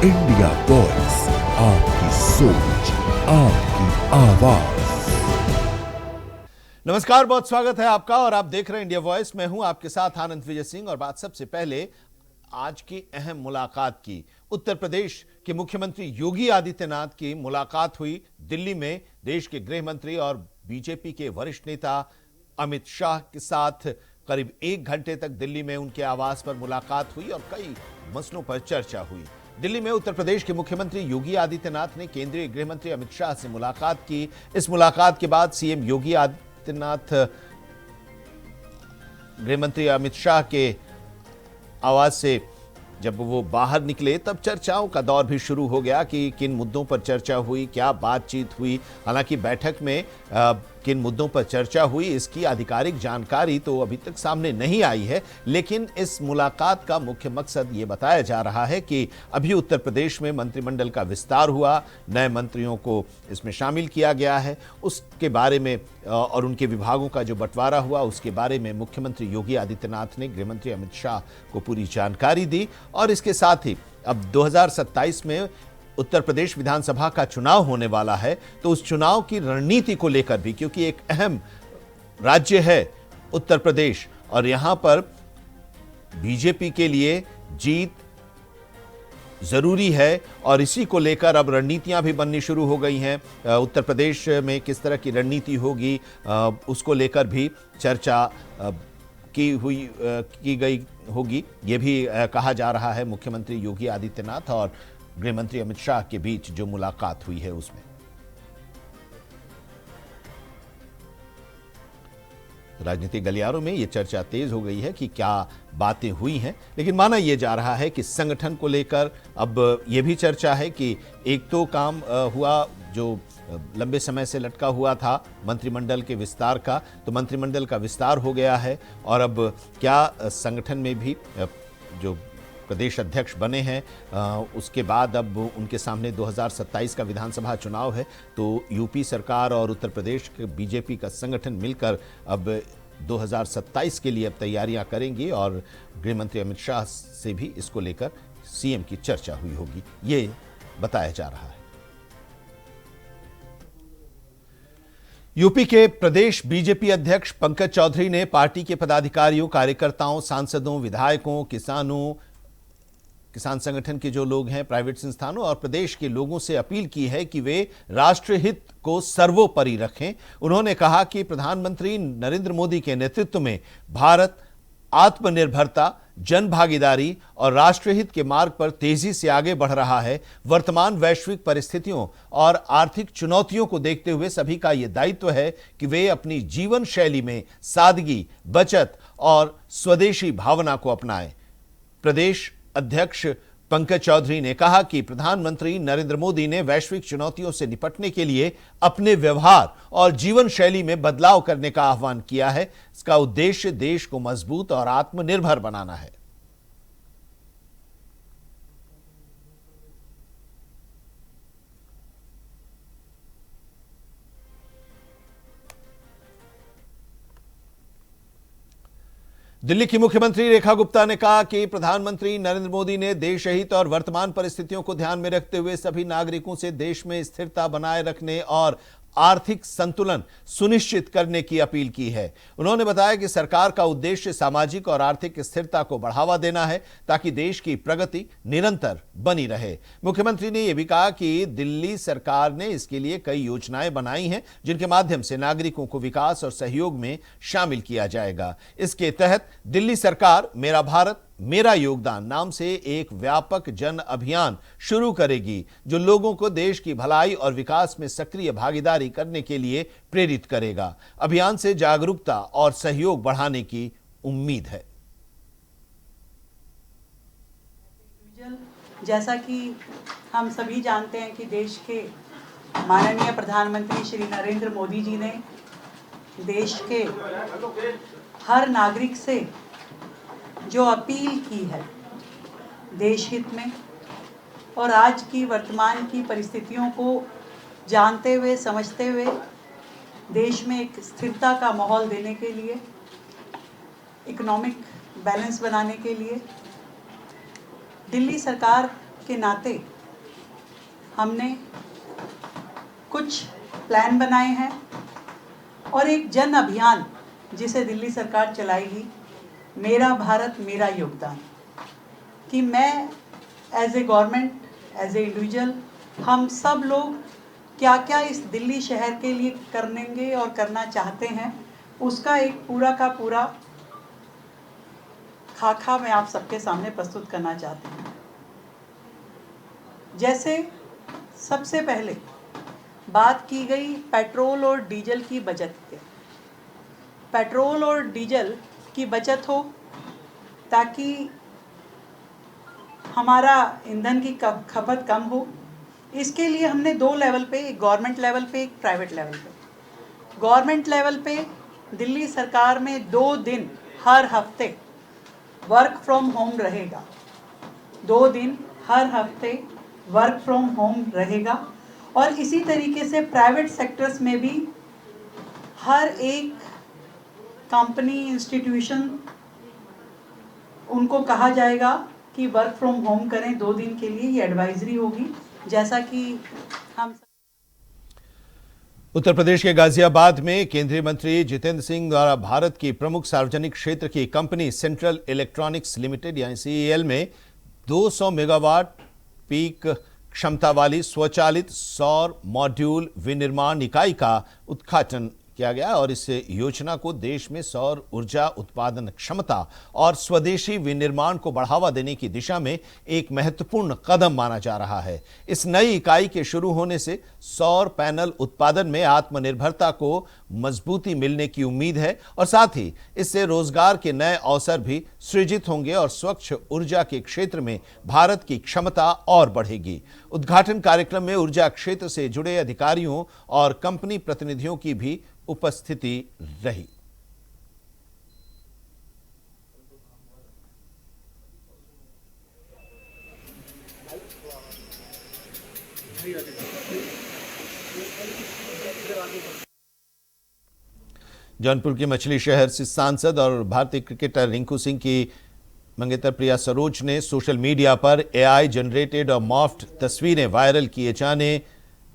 India voice, आपकी सोच, आपकी आवाज। नमस्कार, बहुत स्वागत है आपका और आप देख रहे हैं इंडिया वॉइस। मैं हूं आपके साथ आनंद विजय सिंह। और बात सबसे पहले आज की अहम मुलाकात की। उत्तर प्रदेश के मुख्यमंत्री योगी आदित्यनाथ की मुलाकात हुई दिल्ली में देश के गृह मंत्री और बीजेपी के वरिष्ठ नेता अमित शाह के साथ। करीब 1 घंटे तक दिल्ली में उनके आवास पर मुलाकात हुई और कई मसलों पर चर्चा हुई। दिल्ली में उत्तर प्रदेश के मुख्यमंत्री योगी आदित्यनाथ ने केंद्रीय गृह मंत्री अमित शाह से मुलाकात की। इस मुलाकात के बाद सीएम योगी आदित्यनाथ गृह मंत्री अमित शाह के आवास से जब वो बाहर निकले तब चर्चाओं का दौर भी शुरू हो गया कि किन मुद्दों पर चर्चा हुई, क्या बातचीत हुई। हालांकि बैठक में किन मुद्दों पर चर्चा हुई इसकी आधिकारिक जानकारी तो अभी तक सामने नहीं आई है, लेकिन इस मुलाकात का मुख्य मकसद ये बताया जा रहा है कि अभी उत्तर प्रदेश में मंत्रिमंडल का विस्तार हुआ, नए मंत्रियों को इसमें शामिल किया गया है, उसके बारे में और उनके विभागों का जो बंटवारा हुआ उसके बारे में मुख्यमंत्री योगी आदित्यनाथ ने गृह मंत्री अमित शाह को पूरी जानकारी दी। और इसके साथ ही अब 2027 में उत्तर प्रदेश विधानसभा का चुनाव होने वाला है, तो उस चुनाव की रणनीति को लेकर भी, क्योंकि एक अहम राज्य है उत्तर प्रदेश और यहां पर बीजेपी के लिए जीत जरूरी है और इसी को लेकर अब रणनीतियां भी बननी शुरू हो गई हैं। उत्तर प्रदेश में किस तरह की रणनीति होगी उसको लेकर भी चर्चा की गई होगी। ये भी कहा जा रहा है मुख्यमंत्री योगी आदित्यनाथ और गृह मंत्री अमित शाह के बीच जो मुलाकात हुई है उसमें। राजनीतिक गलियारों में यह चर्चा तेज हो गई है कि क्या बातें हुई हैं, लेकिन माना यह जा रहा है कि संगठन को लेकर अब यह भी चर्चा है कि एक तो काम हुआ जो लंबे समय से लटका हुआ था मंत्रिमंडल के विस्तार का, तो मंत्रिमंडल का विस्तार हो गया है और अब क्या संगठन में भी जो प्रदेश अध्यक्ष बने हैं उसके बाद अब उनके सामने 2027 का विधानसभा चुनाव है, तो यूपी सरकार और उत्तर प्रदेश के बीजेपी का संगठन मिलकर अब 2027 के लिए अब तैयारियां करेंगी और गृह मंत्री अमित शाह से भी इसको लेकर सीएम की चर्चा हुई होगी, ये बताया जा रहा है। यूपी के प्रदेश बीजेपी अध्यक्ष पंकज चौधरी ने पार्टी के पदाधिकारियों, कार्यकर्ताओं, सांसदों, विधायकों, किसान संगठन के जो लोग हैं, प्राइवेट संस्थानों और प्रदेश के लोगों से अपील की है कि वे राष्ट्रहित को सर्वोपरि रखें। उन्होंने कहा कि प्रधानमंत्री नरेंद्र मोदी के नेतृत्व में भारत आत्मनिर्भरता, जन भागीदारी और राष्ट्रहित के मार्ग पर तेजी से आगे बढ़ रहा है। वर्तमान वैश्विक परिस्थितियों और आर्थिक चुनौतियों को देखते हुए सभी का यह दायित्व है कि वे अपनी जीवन शैली में सादगी, बचत और स्वदेशी भावना को अपनाएं। प्रदेश अध्यक्ष पंकज चौधरी ने कहा कि प्रधानमंत्री नरेंद्र मोदी ने वैश्विक चुनौतियों से निपटने के लिए अपने व्यवहार और जीवन शैली में बदलाव करने का आह्वान किया है। इसका उद्देश्य देश को मजबूत और आत्मनिर्भर बनाना है। दिल्ली की मुख्यमंत्री रेखा गुप्ता ने कहा कि प्रधानमंत्री नरेंद्र मोदी ने देश हित और वर्तमान परिस्थितियों को ध्यान में रखते हुए सभी नागरिकों से देश में स्थिरता बनाए रखने और आर्थिक संतुलन सुनिश्चित करने की अपील की है। उन्होंने बताया कि सरकार का उद्देश्य सामाजिक और आर्थिक स्थिरता को बढ़ावा देना है ताकि देश की प्रगति निरंतर बनी रहे। मुख्यमंत्री ने यह भी कहा कि दिल्ली सरकार ने इसके लिए कई योजनाएं बनाई हैं जिनके माध्यम से नागरिकों को विकास और सहयोग में शामिल किया जाएगा। इसके तहत दिल्ली सरकार मेरा भारत मेरा योगदान नाम से एक व्यापक जन अभियान शुरू करेगी जो लोगों को देश की भलाई और विकास में सक्रिय भागीदारी करने के लिए प्रेरित करेगा। अभियान से जागरूकता और सहयोग बढ़ाने की उम्मीद है। जैसा कि हम सभी जानते हैं कि देश के माननीय प्रधानमंत्री श्री नरेंद्र मोदी जी ने देश के हर नागरिक से जो अपील की है देश हित में और आज की वर्तमान की परिस्थितियों को जानते हुए, समझते हुए देश में एक स्थिरता का माहौल देने के लिए, इकोनॉमिक बैलेंस बनाने के लिए दिल्ली सरकार के नाते हमने कुछ प्लान बनाए हैं और एक जन अभियान जिसे दिल्ली सरकार चलाएगी, मेरा भारत मेरा योगदान, कि मैं as a government, as a individual, हम सब लोग क्या क्या इस दिल्ली शहर के लिए करेंगे और करना चाहते हैं, उसका एक पूरा का पूरा खाका मैं आप सबके सामने प्रस्तुत करना चाहती हूँ। जैसे सबसे पहले बात की गई पेट्रोल और डीजल की बचत के। पेट्रोल और डीजल की बचत हो ताकि हमारा ईंधन की खपत कम हो। इसके लिए हमने 2 लेवल पे, एक गवर्नमेंट लेवल पे, एक प्राइवेट लेवल पे। गवर्नमेंट लेवल पे दिल्ली सरकार में 2 दिन हर हफ्ते वर्क फ्रॉम होम रहेगा। 2 दिन हर हफ्ते वर्क फ्रॉम होम रहेगा। और इसी तरीके से प्राइवेट सेक्टर्स में भी हर एक कंपनी, इंस्टीट्यूशन, उनको कहा जाएगा कि वर्क फ्रॉम होम करें 2 दिन के लिए। ये एडवाइजरी होगी, जैसा कि हम उत्तर प्रदेश के गाजियाबाद में केंद्रीय मंत्री जितेंद्र सिंह द्वारा भारत की प्रमुख सार्वजनिक क्षेत्र की कंपनी सेंट्रल इलेक्ट्रॉनिक्स लिमिटेड यानी सीईएल में 200 मेगावाट पीक क्षमता वाली स्वचालित सौर मॉड्यूल विनिर्माण इकाई का उद्घाटन किया गया और इस योजना को देश में सौर ऊर्जा उत्पादन क्षमता और स्वदेशी विनिर्माण को बढ़ावा देने की दिशा में एक महत्वपूर्ण कदम माना जा रहा है। इस नई इकाई के शुरू होने से सौर पैनल उत्पादन में आत्मनिर्भरता को मजबूती मिलने की उम्मीद है और साथ ही इससे रोजगार के नए अवसर भी सृजित होंगे और स्वच्छ ऊर्जा के क्षेत्र में भारत की क्षमता और बढ़ेगी। उद्घाटन कार्यक्रम में ऊर्जा क्षेत्र से जुड़े अधिकारियों और कंपनी प्रतिनिधियों की भी उपस्थिति रही। जौनपुर के मछली शहर से सांसद और भारतीय क्रिकेटर रिंकू सिंह की मंगेतर प्रिया सरोज ने सोशल मीडिया पर एआई जनरेटेड और मॉफ्ड तस्वीरें वायरल किए जाने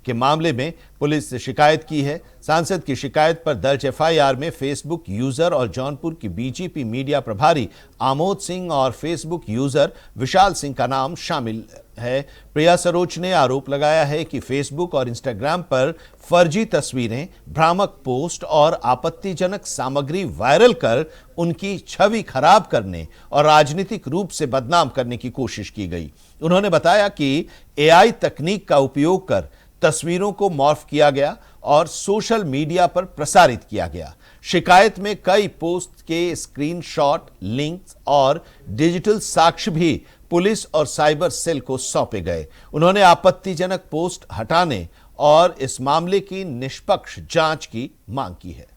के मामले में पुलिस से शिकायत की है। सांसद की शिकायत पर दर्ज एफआईआर में फेसबुक यूजर और जौनपुर की बीजेपी मीडिया प्रभारी आमोद सिंह और फेसबुक यूजर विशाल सिंह का नाम शामिल है। प्रिया सरोज ने आरोप लगाया है कि फेसबुक और इंस्टाग्राम पर फर्जी तस्वीरें, भ्रामक पोस्ट और आपत्तिजनक सामग्री वायरल कर उनकी छवि खराब करने और राजनीतिक रूप से बदनाम करने की कोशिश की गई। उन्होंने बताया कि एआई तकनीक का उपयोग कर तस्वीरों को मॉर्फ किया गया और सोशल मीडिया पर प्रसारित किया गया। शिकायत में कई पोस्ट के स्क्रीनशॉट, लिंक्स और डिजिटल साक्ष्य भी पुलिस और साइबर सेल को सौंपे गए। उन्होंने आपत्तिजनक पोस्ट हटाने और इस मामले की निष्पक्ष जांच की मांग की है।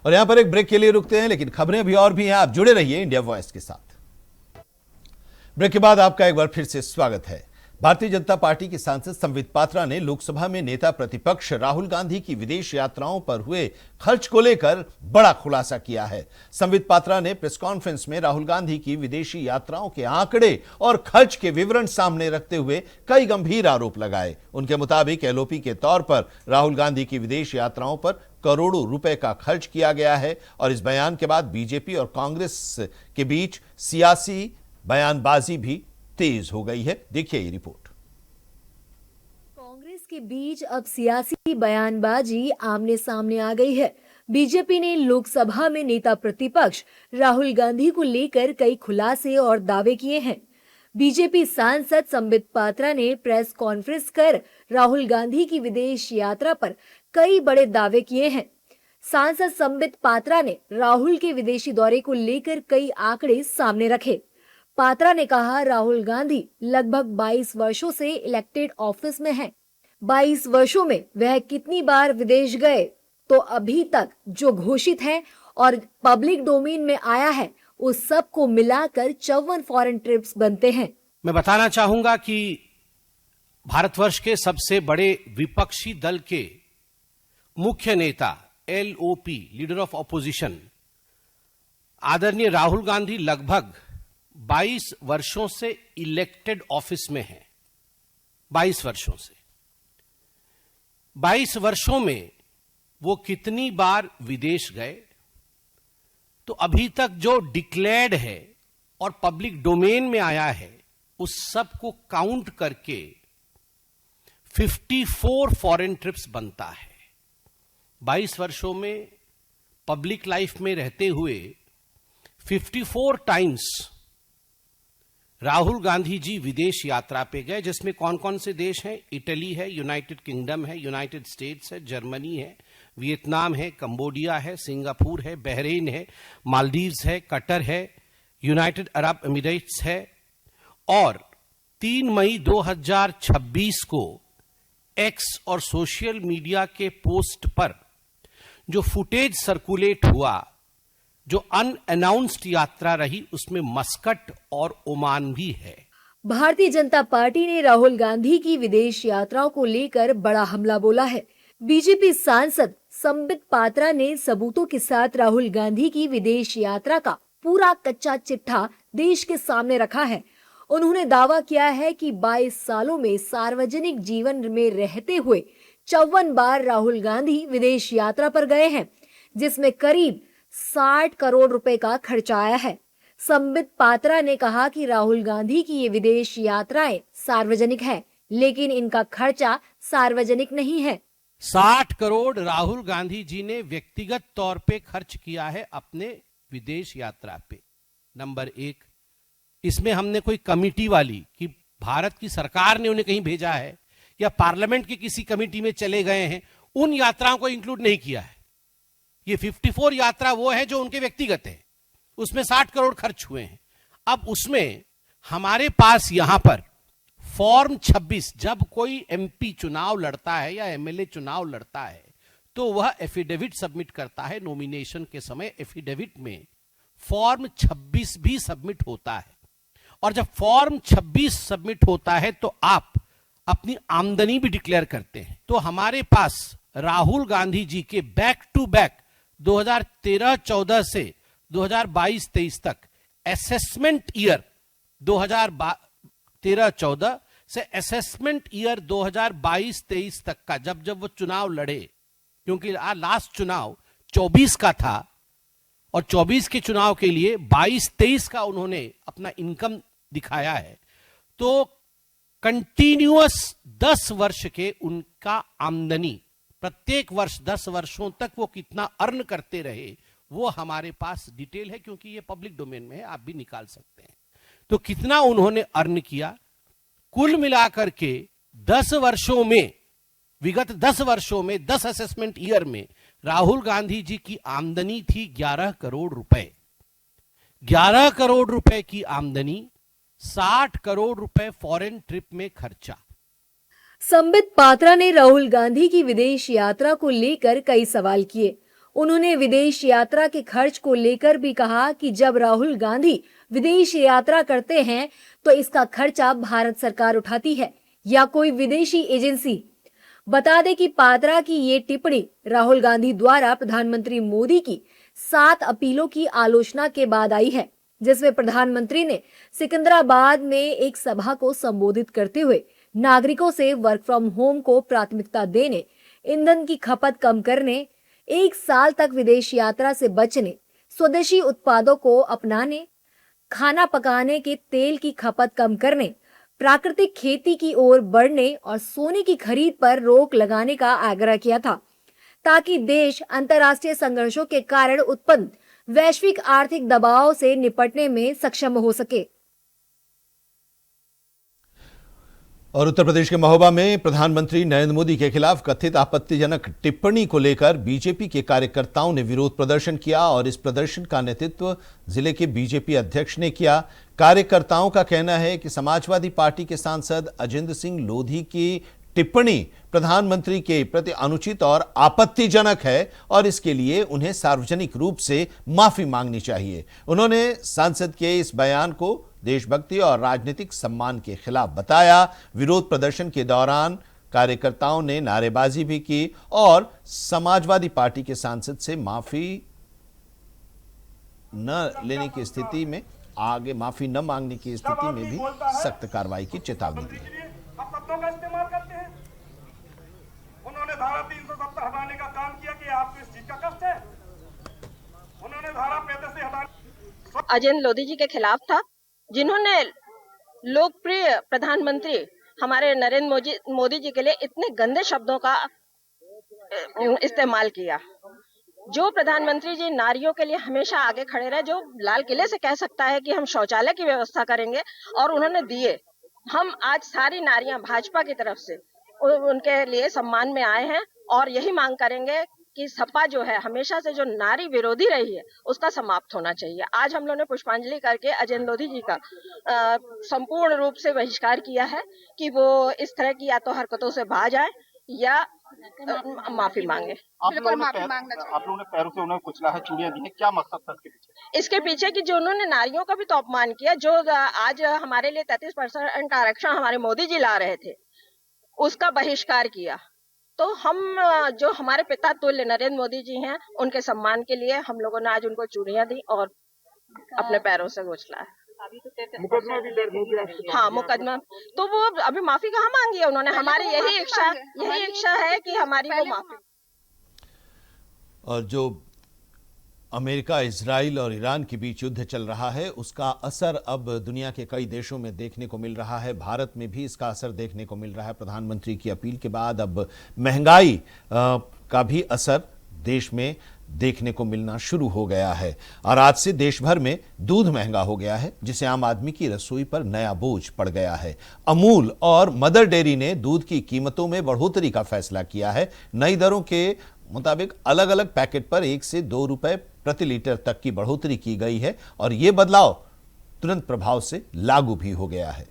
और यहां पर एक ब्रेक के लिए रुकते हैं, लेकिन खबरें भी और भी हैं। आप जुड़े रहिए इंडिया वॉइस के साथ। ब्रेक के बाद आपका एक बार फिर से स्वागत है। भारतीय जनता पार्टी के सांसद संबित पात्रा ने लोकसभा में नेता प्रतिपक्ष राहुल गांधी की विदेश यात्राओं पर हुए खर्च को लेकर बड़ा खुलासा किया है। संबित पात्रा ने प्रेस कॉन्फ्रेंस में राहुल गांधी की विदेशी यात्राओं के आंकड़े और खर्च के विवरण सामने रखते हुए कई गंभीर आरोप लगाए। उनके मुताबिक एलओपी के तौर पर राहुल गांधी की विदेश यात्राओं पर करोड़ों रुपए का खर्च किया गया है और इस बयान के बाद बीजेपी और कांग्रेस के बीच सियासी बयानबाजी भी तेज हो गई है। देखिए ये रिपोर्ट। कांग्रेस के बीच अब सियासी बयानबाजी आमने सामने आ गई है। बीजेपी ने लोकसभा में नेता प्रतिपक्ष राहुल गांधी को लेकर कई खुलासे और दावे किए हैं। बीजेपी सांसद संबित पात्रा ने प्रेस कॉन्फ्रेंस कर राहुल गांधी की विदेश यात्रा पर कई बड़े दावे किए हैं। सांसद संबित पात्रा ने राहुल के विदेशी दौरे को लेकर कई आंकड़े सामने रखे। पात्रा ने कहा, राहुल गांधी लगभग 22 वर्षों से इलेक्टेड ऑफिस में हैं। 22 वर्षों में वह कितनी बार विदेश गए, तो अभी तक जो घोषित है और पब्लिक डोमेन में आया है उस सब को मिलाकर 54 फॉरेन ट्रिप्स बनते हैं। मैं बताना चाहूंगा कि भारतवर्ष के सबसे बड़े विपक्षी दल के मुख्य नेता LOP लीडर ऑफ ऑपोजिशन आदरणीय राहुल गांधी लगभग 22 वर्षों से इलेक्टेड ऑफिस में हैं। 22 वर्षों से 22 वर्षों में वो कितनी बार विदेश गए, तो अभी तक जो डिक्लेयर्ड है और पब्लिक डोमेन में आया है उस सब को काउंट करके 54 फॉरेन ट्रिप्स बनता है। 22 वर्षों में पब्लिक लाइफ में रहते हुए 54 टाइम्स राहुल गांधी जी विदेश यात्रा पे गए, जिसमें कौन कौन से देश हैं? इटली है, यूनाइटेड किंगडम है, यूनाइटेड स्टेट्स है, जर्मनी है, वियतनाम है, कंबोडिया है, सिंगापुर है, बहरीन है, मालदीव्स है, कतर है, यूनाइटेड अरब एमिरेट्स है। और 3 मई 2026 को एक्स और सोशल मीडिया के पोस्ट पर जो फुटेज सर्कुलेट हुआ, जो अनअनाउंस्ड यात्रा रही, उसमें मस्कट और ओमान भी है। भारतीय जनता पार्टी ने राहुल गांधी की विदेश यात्राओं को लेकर बड़ा हमला बोला है। बीजेपी सांसद संबित पात्रा ने सबूतों के साथ राहुल गांधी की विदेश यात्रा का पूरा कच्चा चिट्ठा देश के सामने रखा है। उन्होंने दावा किया है कि 22 सालों में सार्वजनिक जीवन में रहते हुए 54 बार राहुल गांधी विदेश यात्रा पर गए हैं, जिसमें करीब 60 करोड़ रुपए का खर्चा आया है। संबित पात्रा ने कहा कि राहुल गांधी की ये विदेश यात्राएं सार्वजनिक है, लेकिन इनका खर्चा सार्वजनिक नहीं है। 60 करोड़ राहुल गांधी जी ने व्यक्तिगत तौर पे खर्च किया है अपने विदेश यात्रा पे। नंबर 1, इसमें हमने कोई कमिटी वाली कि भारत की सरकार ने उन्हें कहीं भेजा है या पार्लियामेंट की किसी कमिटी में चले गए हैं, उन यात्राओं को इंक्लूड नहीं किया है। ये 54 यात्रा वो है जो उनके व्यक्तिगत है, उसमें 60 करोड़ खर्च हुए हैं। अब उसमें हमारे पास यहां पर फॉर्म 26, जब कोई MP चुनाव लड़ता है या MLA चुनाव लड़ता है तो वह एफिडेविट सबमिट करता है। नॉमिनेशन के समय एफिडेविट में फॉर्म 26 भी सबमिट होता है, और जब फॉर्म 26 सबमिट होता है तो आप अपनी आमदनी भी डिक्लेयर करते हैं। तो हमारे पास राहुल गांधी जी के बैक टू बैक 2013-14 से 2022-23 तक असेसमेंट ईयर 2013-14 से असेसमेंट ईयर 2022-23 तक का जब वो चुनाव लड़े, क्योंकि लास्ट चुनाव 24 का था और 24 के चुनाव के लिए 22-23 का उन्होंने अपना इनकम दिखाया है, तो कंटिन्यूअस 10 वर्ष के उनका आमदनी, प्रत्येक वर्ष 10 वर्षों तक वो कितना अर्न करते रहे वो हमारे पास डिटेल है, क्योंकि ये पब्लिक डोमेन में है, आप भी निकाल सकते हैं। तो कितना उन्होंने अर्न किया, कुल मिलाकर के 10 वर्षों में, विगत 10 वर्षों में 10 असेसमेंट ईयर में राहुल गांधी जी की आमदनी थी 11 करोड़ रुपए। 11 करोड़ रुपए की आमदनी, 60 करोड़ रुपए फॉरेन ट्रिप में खर्चा। संबित पात्रा ने राहुल गांधी की विदेश यात्रा को लेकर कई सवाल किए। उन्होंने विदेश यात्रा के खर्च को लेकर भी कहा कि जब राहुल गांधी विदेश यात्रा करते हैं तो इसका खर्चा भारत सरकार उठाती है या कोई विदेशी एजेंसी। बता दें कि पात्रा की ये टिप्पणी राहुल गांधी द्वारा प्रधानमंत्री मोदी की 7 अपीलों की आलोचना के बाद आई है, जिसमें प्रधानमंत्री ने सिकंदराबाद में एक सभा को संबोधित करते हुए नागरिकों से वर्क फ्रॉम होम को प्राथमिकता देने, ईंधन की खपत कम करने, 1 साल तक विदेश यात्रा से बचने, स्वदेशी उत्पादों को अपनाने, खाना पकाने के तेल की खपत कम करने, प्राकृतिक खेती की ओर बढ़ने और सोने की खरीद पर रोक लगाने का आग्रह किया था, ताकि देश अंतर्राष्ट्रीय संघर्षों के कारण उत्पन्न वैश्विक आर्थिक दबाव से निपटने में सक्षम हो सके। और उत्तर प्रदेश के महोबा में प्रधानमंत्री नरेंद्र मोदी के खिलाफ कथित आपत्तिजनक टिप्पणी को लेकर बीजेपी के कार्यकर्ताओं ने विरोध प्रदर्शन किया और इस प्रदर्शन का नेतृत्व जिले के बीजेपी अध्यक्ष ने किया। कार्यकर्ताओं का कहना है कि समाजवादी पार्टी के सांसद अजिंदर सिंह लोधी की टिप्पणी प्रधानमंत्री के प्रति अनुचित और आपत्तिजनक है और इसके लिए उन्हें सार्वजनिक रूप से माफी मांगनी चाहिए। उन्होंने सांसद के इस बयान को देशभक्ति और राजनीतिक सम्मान के खिलाफ बताया। विरोध प्रदर्शन के दौरान कार्यकर्ताओं ने नारेबाजी भी की और समाजवादी पार्टी के सांसद से माफी न लेने की स्थिति में आगे माफी न मांगने की स्थिति में भी सख्त कार्रवाई की चेतावनी दी। आप शब्दों का इस्तेमाल करते हैं। उन्होंने धारा 370 हटाने का काम किया कि आपको इस चीज का कष्ट है। उन्होंने धारा 35 से हटाने अजेंद्र लोधी जी के खिलाफ था, जिन्होंने लोकप्रिय प्रधानमंत्री हमारे नरेंद्र मोदी जी के लिए इतने गंदे शब्दों का इस्तेमाल किया। जो प्रधानमंत्री जी नारियों के लिए हमेशा आगे खड़े रहे, जो लाल किले से कह सकता है कि हम शौचालय की व्यवस्था करेंगे, और उन्होंने दिए। हम आज सारी नारियां भाजपा की तरफ से उनके लिए सम्मान में आए हैं और यही मांग करेंगे कि सपा जो है हमेशा से जो नारी विरोधी रही है उसका समाप्त होना चाहिए। आज हम लोगों ने पुष्पांजलि करके अजेंद्र लोधी जी का संपूर्ण रूप से बहिष्कार किया है कि वो इस तरह की या तो हरकतों से बाज आए या माफी मांगे। आप लोगों ने पैरों से उन्हें कुचला है, चूड़ियां दी हैं, क्या मकसद था इसके पीछे? इसके पीछे कि जो उन्होंने नारियों का भी तो अपमान किया, जो आज हमारे लिए 33% आरक्षण हमारे मोदी जी ला रहे थे, उसका बहिष्कार किया। तो हम जो हमारे पिता तुल्य नरेंद्र मोदी जी हैं, उनके सम्मान के लिए हम लोगों ने आज उनको चूड़ियां दी और अपने पैरों से कुचला है। मुकदमा भी दर्ज हो गया। हाँ, मुकदमा तो वो अभी माफी कहाँ मांगी है उन्होंने। हमारी यही इच्छा है कि हमारी वो माफी। और जो अमेरिका, इजराइल और ईरान के बीच युद्ध चल रहा है, उसका असर अब दुनिया के कई देशों में देखने को मिल रहा है। भारत में भी इसका असर देखने को मिल रहा है। प्रधानमंत्री की अपील के बाद अब महंगाई का भी असर देश में देखने को मिलना शुरू हो गया है और आज से देश भर में दूध महंगा हो गया है, जिसे आम आदमी की रसोई पर नया बोझ पड़ गया है। अमूल और मदर डेयरी ने दूध की कीमतों में बढ़ोतरी का फैसला किया है। नई दरों के मुताबिक अलग अलग पैकेट पर 1 से 2 रुपए प्रति लीटर तक की बढ़ोतरी की गई है और यह बदलाव तुरंत प्रभाव से लागू भी हो गया है।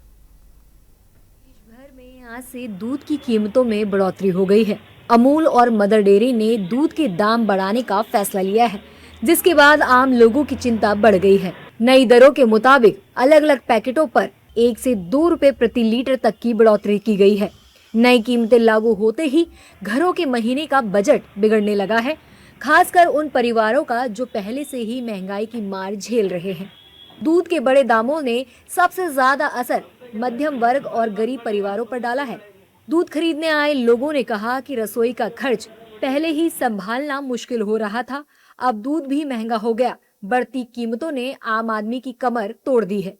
देश भर में आज से दूध की कीमतों में बढ़ोतरी हो गई है। अमूल और मदर डेयरी ने दूध के दाम बढ़ाने का फैसला लिया है, जिसके बाद आम लोगों की चिंता बढ़ गई है। नई दरों के मुताबिक अलग अलग पैकेटों पर 1 से 2 रुपए प्रति लीटर तक की बढ़ोतरी की गई है। नई कीमतें लागू होते ही घरों के महीने का बजट बिगड़ने लगा है, खासकर उन परिवारों का जो पहले से ही महंगाई की मार झेल रहे हैं। दूध के बड़े दामों ने सबसे ज्यादा असर मध्यम वर्ग और गरीब परिवारों पर डाला है। दूध खरीदने आए लोगों ने कहा कि रसोई का खर्च पहले ही संभालना मुश्किल हो रहा था, अब दूध भी महंगा हो गया। बढ़ती कीमतों ने आम आदमी की कमर तोड़ दी है।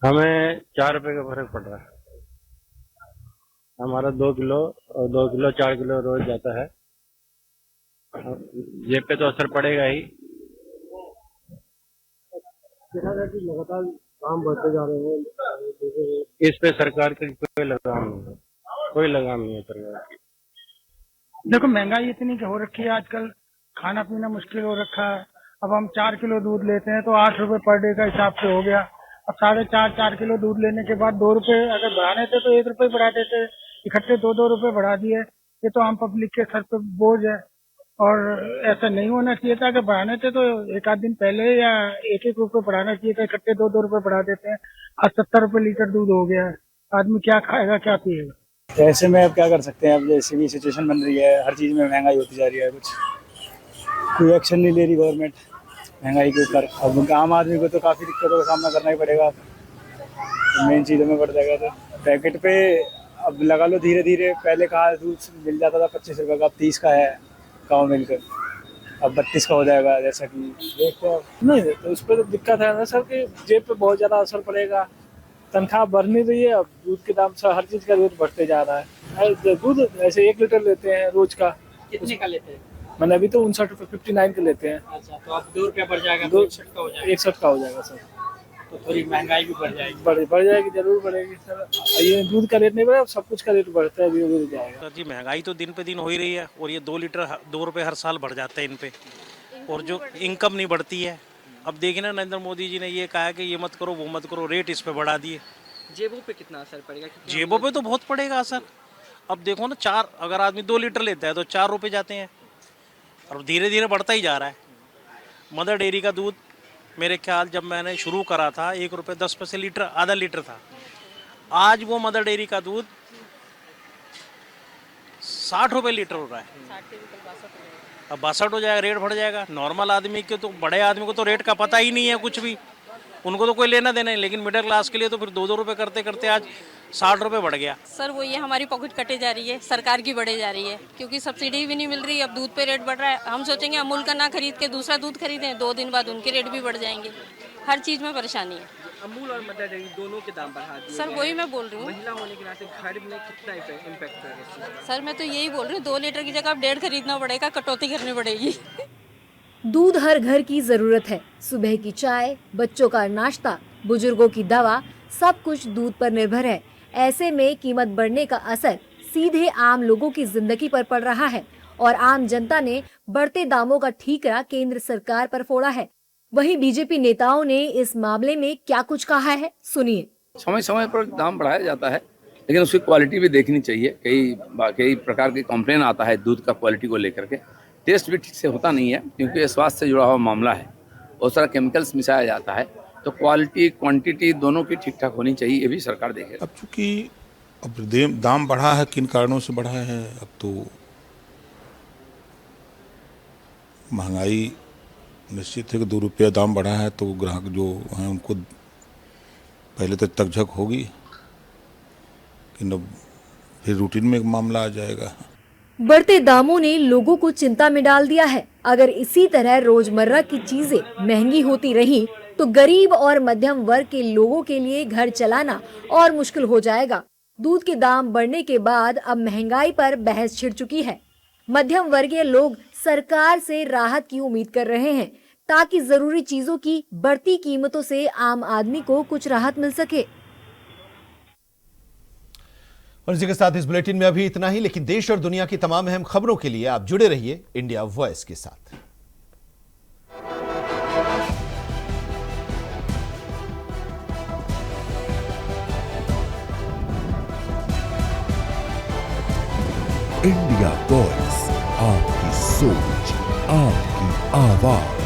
हमें 4 रुपए का फर्क पड़ रहा है। हमारा 2 किलो और 2 किलो 4 किलो रोज जाता है। जेब पे तो असर पड़ेगा ही। लगातार दाम बढ़ते जा रहे हैं, इस पे सरकार की कोई लगाम नहीं है, कोई लगाम नहीं है सरकार की। देखो महंगाई इतनी हो रखी है, आजकल खाना पीना मुश्किल हो रखा है। अब हम 4 किलो दूध लेते हैं तो 8 रुपए पर डे का हिसाब से हो गया। अब 4.5 किलो दूध लेने के बाद 2 रुपए अगर बढ़ाने थे तो 1 रुपए बढ़ा देते, इकट्ठे 2 रुपए बढ़ा दिए। ये तो आम पब्लिक के सर पे बोझ है और ऐसा नहीं होना चाहिए था। अगर बढ़ाने थे तो 1 आध दिन पहले या 1 रुपए बढ़ाना चाहिए था, इकट्ठे 2 रुपए बढ़ा देते हैं। आज 70 रुपए लीटर दूध हो गया है। आदमी क्या खाएगा क्या पिएगा? ऐसे में अब क्या कर सकते हैं। अब जैसे भी सिचुएशन बन रही है, हर चीज़ में महंगाई होती जा रही है, कुछ कोई एक्शन नहीं ले रही गवर्नमेंट महंगाई के ऊपर। अब आम आदमी को तो काफ़ी दिक्कतों का सामना करना ही पड़ेगा। मेन चीज़ों में बढ़ जाएगा तो पैकेट पे अब लगा लो धीरे धीरे। पहले कहा दूध मिल जाता था 25 रुपये का, अब 30 का है काऊ मिल्क, अब 32 का हो जाएगा। जैसा कि देखते हैं नहीं तो उस पर तो दिक्कत है ना सर कि जेब पे बहुत ज़्यादा असर पड़ेगा। तनख्वाह बढ़ नहीं रही है, अब दूध के दाम से हर चीज़ का रेट बढ़ते जा रहा है। दूध ऐसे 1 लीटर लेते हैं रोज का। कितने का लेते हैं? मैंने अभी तो 59 रुपये 59 के लेते हैं। अच्छा, तो अब 2 रुपया बढ़ जाएगा, 61 का हो जाएगा। 61 का हो जाएगा सर, तो थोड़ी महंगाई भी बढ़ जाएगी। बढ़ जाएगी, जरूर बढ़ेगी सर। ये दूध का रेट नहीं बढ़ा, सब कुछ का रेट बढ़ता है, धीरे धीरे जाएगा। सर जी महंगाई तो दिन पे दिन हो ही रही है और ये 2 लीटर 2 रुपये हर साल बढ़ जाते हैं इन पे, और जो इनकम नहीं बढ़ती है। अब देखिए ना, नरेंद्र मोदी जी ने ये कहा कि ये मत करो वो मत करो, रेट इस पे बढ़ा दिए। जेबों पे कितना असर पड़ेगा? जेबों पे तो बहुत पड़ेगा असर। अब देखो ना, 4 अगर आदमी 2 लीटर लेता है तो 4 रुपये जाते हैं और धीरे धीरे बढ़ता ही जा रहा है। मदर डेयरी का दूध मेरे ख्याल जब मैंने शुरू करा था 1 रुपये 10 पैसे लीटर, आधा लीटर था। आज वो मदर डेयरी का दूध 60 रुपए लीटर हो रहा है। अब 62 हो जाएगा, रेट बढ़ जाएगा। नॉर्मल आदमी के तो, बड़े आदमी को तो रेट का पता ही नहीं है कुछ भी, उनको तो कोई लेना देना नहीं, लेकिन मिडिल क्लास के लिए तो फिर 2-2 रुपए करते करते आज 60 रुपए बढ़ गया। सर वो ये हमारी पॉकेट कटे जा रही है, सरकार की बढ़े जा रही है, क्योंकि सब्सिडी भी नहीं मिल रही। अब दूध पे रेट बढ़ रहा है, हम सोचेंगे अमूल का ना खरीद के दूसरा दूध खरीदें, 2 दिन बाद उनके रेट भी बढ़ जाएंगे। हर चीज में परेशानी है। अमूल और मदर डेयरी दोनों के दाम बढ़ा दिए सर वही मैं बोल रही हूँ, महिला होने के नाते घर में कितना इम्पैक्ट करेगा। सर मैं तो यही बोल रही हूँ, 2 लीटर की जगह अब 1.5 खरीदना पड़ेगा, कटौती करनी पड़ेगी। दूध हर घर की जरूरत है। सुबह की चाय, बच्चों का नाश्ता, बुजुर्गों की दवा, सब कुछ दूध पर निर्भर है। ऐसे में कीमत बढ़ने का असर सीधे आम लोगों की जिंदगी पर पड़ रहा है और आम जनता ने बढ़ते दामों का ठीकरा केंद्र सरकार पर फोड़ा है। वहीं बीजेपी नेताओं ने इस मामले में क्या कुछ कहा है, सुनिए। समय समय पर दाम बढ़ाया जाता है, लेकिन उसकी क्वालिटी भी देखनी चाहिए। कई प्रकार के कंप्लेन आता है दूध का क्वालिटी को लेकर के। टेस्ट भी ठीक से होता नहीं है, क्योंकि ये स्वास्थ्य से जुड़ा हुआ मामला है। बहुत सारा केमिकल्स मिलाया जाता है, तो क्वालिटी क्वांटिटी दोनों की ठीक ठाक होनी चाहिए, ये भी सरकार देखे। अब चूँकि दाम बढ़ा है, किन कारणों से बढ़ा है, अब तो महंगाई निश्चित है कि 2 रुपया दाम बढ़ा है, तो ग्राहक जो हैं उनको पहले तो तकझक होगी, लेकिन अब फिर रूटीन में एक मामला आ जाएगा। बढ़ते दामों ने लोगों को चिंता में डाल दिया है। अगर इसी तरह रोजमर्रा की चीजें महंगी होती रही तो गरीब और मध्यम वर्ग के लोगों के लिए घर चलाना और मुश्किल हो जाएगा। दूध के दाम बढ़ने के बाद अब महंगाई पर बहस छिड़ चुकी है। मध्यम वर्गीय लोग सरकार से राहत की उम्मीद कर रहे हैं, ताकि जरूरी चीजों की बढ़ती कीमतों से आम आदमी को कुछ राहत मिल सके। और इसी के साथ इस बुलेटिन में अभी इतना ही, लेकिन देश और दुनिया की तमाम अहम खबरों के लिए आप जुड़े रहिए इंडिया वॉइस के साथ। इंडिया वॉइस, आपकी सोच, आपकी आवाज।